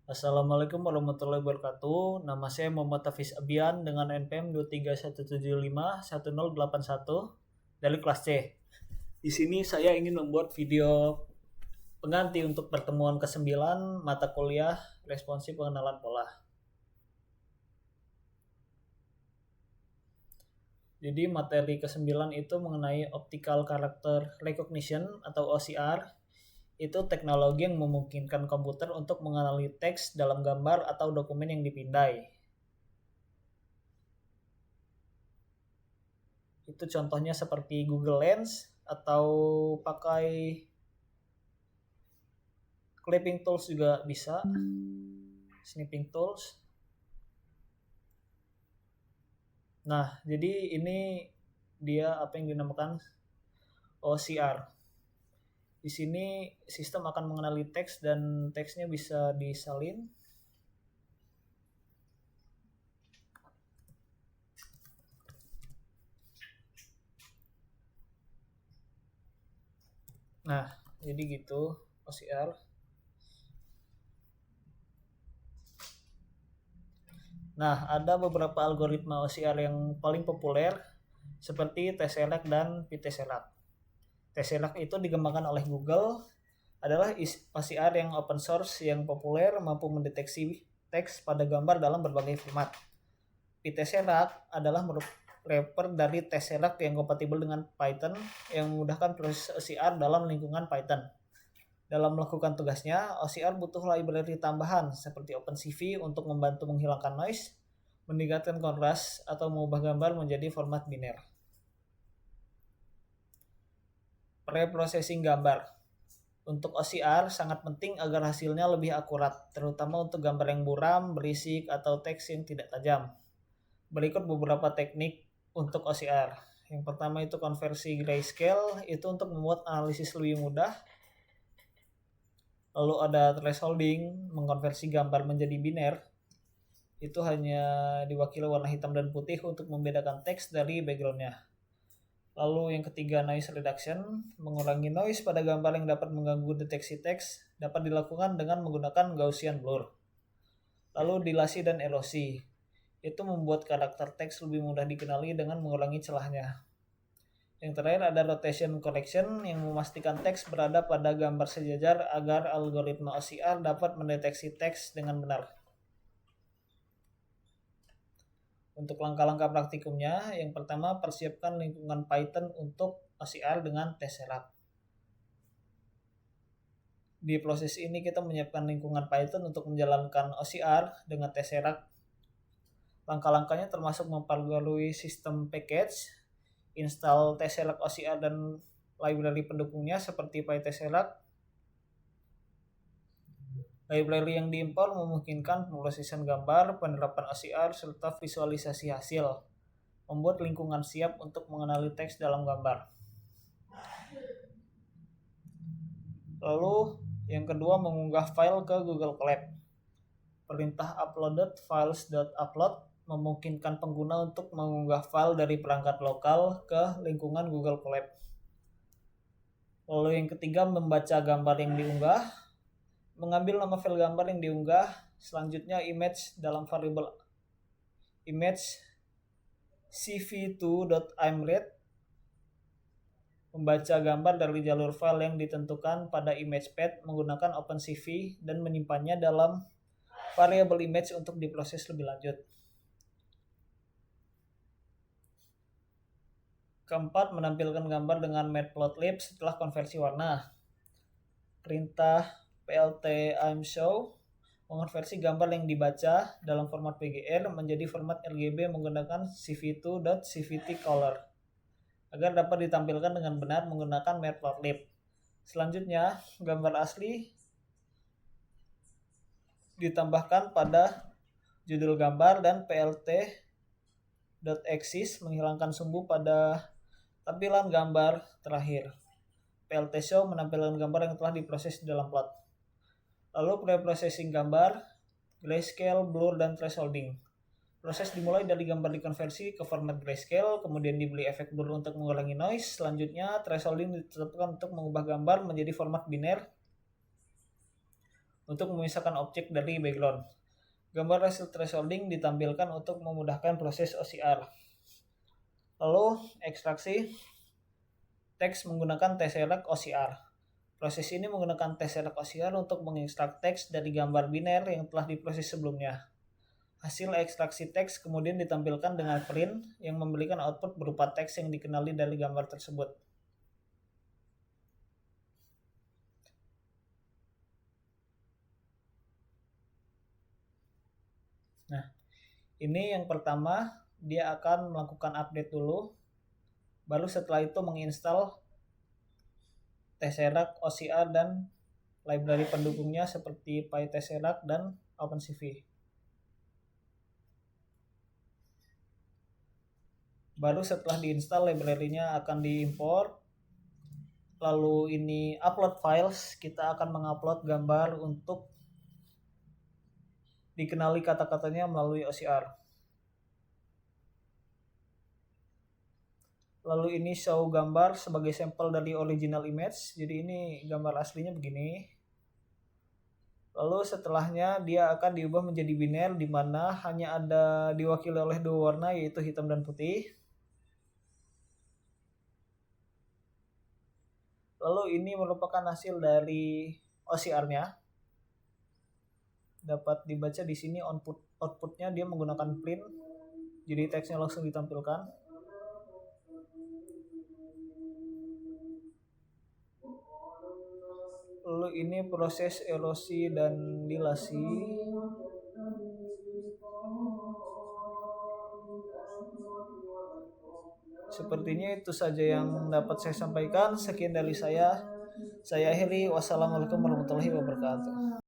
Assalamualaikum warahmatullahi wabarakatuh. Nama saya Muhammad Hafiz Abian dengan NPM 231751081 dari kelas C. Di sini saya ingin membuat video pengganti untuk pertemuan ke-9 mata kuliah responsif pengenalan pola. Jadi materi ke-9 itu mengenai Optical Character Recognition atau OCR. Itu teknologi yang memungkinkan komputer untuk mengenali teks dalam gambar atau dokumen yang dipindai. Itu contohnya seperti Google Lens atau pakai clipping tools juga bisa, snipping tools. Nah, jadi ini dia apa yang dinamakan OCR. Di sini sistem akan mengenali teks dan teksnya bisa disalin. Nah, jadi gitu OCR. Nah, ada beberapa algoritma OCR yang paling populer seperti Tesseract dan Ptesseract. Tesseract itu dikembangkan oleh Google, adalah OCR yang open source yang populer, mampu mendeteksi teks pada gambar dalam berbagai format. Ptesseract adalah wrapper dari Tesseract yang kompatibel dengan Python yang memudahkan proses OCR dalam lingkungan Python. Dalam melakukan tugasnya, OCR butuh library tambahan seperti OpenCV untuk membantu menghilangkan noise, meningkatkan kontras, atau mengubah gambar menjadi format biner. Preprocessing gambar. Untuk OCR sangat penting agar hasilnya lebih akurat, terutama untuk gambar yang buram, berisik, atau teks yang tidak tajam. Berikut beberapa teknik untuk OCR. Yang pertama itu konversi grayscale, itu untuk membuat analisis lebih mudah. Lalu ada thresholding, mengkonversi gambar menjadi biner. Itu hanya diwakili warna hitam dan putih untuk membedakan teks dari backgroundnya. Lalu yang ketiga noise reduction, mengurangi noise pada gambar yang dapat mengganggu deteksi teks dapat dilakukan dengan menggunakan Gaussian blur. Lalu dilasi dan erosi, itu membuat karakter teks lebih mudah dikenali dengan mengurangi celahnya. Yang terakhir ada rotation correction yang memastikan teks berada pada gambar sejajar agar algoritma OCR dapat mendeteksi teks dengan benar. Untuk langkah-langkah praktikumnya, yang pertama persiapkan lingkungan Python untuk OCR dengan Tesseract. Di proses ini kita menyiapkan lingkungan Python untuk menjalankan OCR dengan Tesseract. Langkah-langkahnya termasuk memperbarui sistem package, install Tesseract OCR dan library pendukungnya seperti PyTesseract. Library yang diimpor memungkinkan pemrosesan gambar, penerapan OCR, serta visualisasi hasil, membuat lingkungan siap untuk mengenali teks dalam gambar. Lalu yang kedua mengunggah file ke Google Colab. Perintah uploaded files.upload memungkinkan pengguna untuk mengunggah file dari perangkat lokal ke lingkungan Google Colab. Lalu yang ketiga membaca gambar yang diunggah. Mengambil nama file gambar yang diunggah, selanjutnya image dalam variabel image cv2.imread, membaca gambar dari jalur file yang ditentukan pada image path menggunakan OpenCV dan menyimpannya dalam variabel image untuk diproses lebih lanjut. Keempat, menampilkan gambar dengan matplotlib setelah konversi warna. Perintah plt imshow mengonversi gambar yang dibaca dalam format PGR menjadi format RGB menggunakan cv2.cvtcolor agar dapat ditampilkan dengan benar menggunakan matplotlib. Selanjutnya, gambar asli ditambahkan pada judul gambar dan plt.axis menghilangkan sumbu pada tampilan gambar terakhir. PLT show menampilkan gambar yang telah diproses di dalam plot. Lalu pre-processing gambar, grayscale, blur, dan thresholding. Proses dimulai dari gambar dikonversi ke format grayscale, kemudian diberi efek blur untuk mengurangi noise. Selanjutnya, thresholding ditetapkan untuk mengubah gambar menjadi format biner. untuk memisahkan objek dari background. Gambar hasil thresholding ditampilkan untuk memudahkan proses OCR. Lalu ekstraksi teks menggunakan tselect OCR. Proses ini menggunakan tselect OCR untuk mengekstrak teks dari gambar biner yang telah diproses sebelumnya. Hasil ekstraksi teks kemudian ditampilkan dengan print yang memberikan output berupa teks yang dikenali dari gambar tersebut. Nah, ini yang pertama, dia akan melakukan update dulu. Baru setelah itu menginstal Tesseract OCR dan library pendukungnya seperti PyTesseract dan OpenCV. Baru setelah diinstal, library-nya akan diimport. Lalu ini upload files, kita akan mengupload gambar untuk dikenali kata-katanya melalui OCR. Lalu ini show gambar sebagai sampel dari original image. Jadi ini gambar aslinya begini. Lalu setelahnya dia akan diubah menjadi biner di mana hanya ada diwakili oleh dua warna yaitu hitam dan putih. Lalu ini merupakan hasil dari OCR-nya. Dapat dibaca di sini outputnya dia menggunakan print. Jadi teksnya langsung ditampilkan. Lalu ini proses erosi dan dilasi. Sepertinya itu saja yang dapat saya sampaikan. Sekian dari saya. Saya akhiri. Wassalamualaikum warahmatullahi wabarakatuh.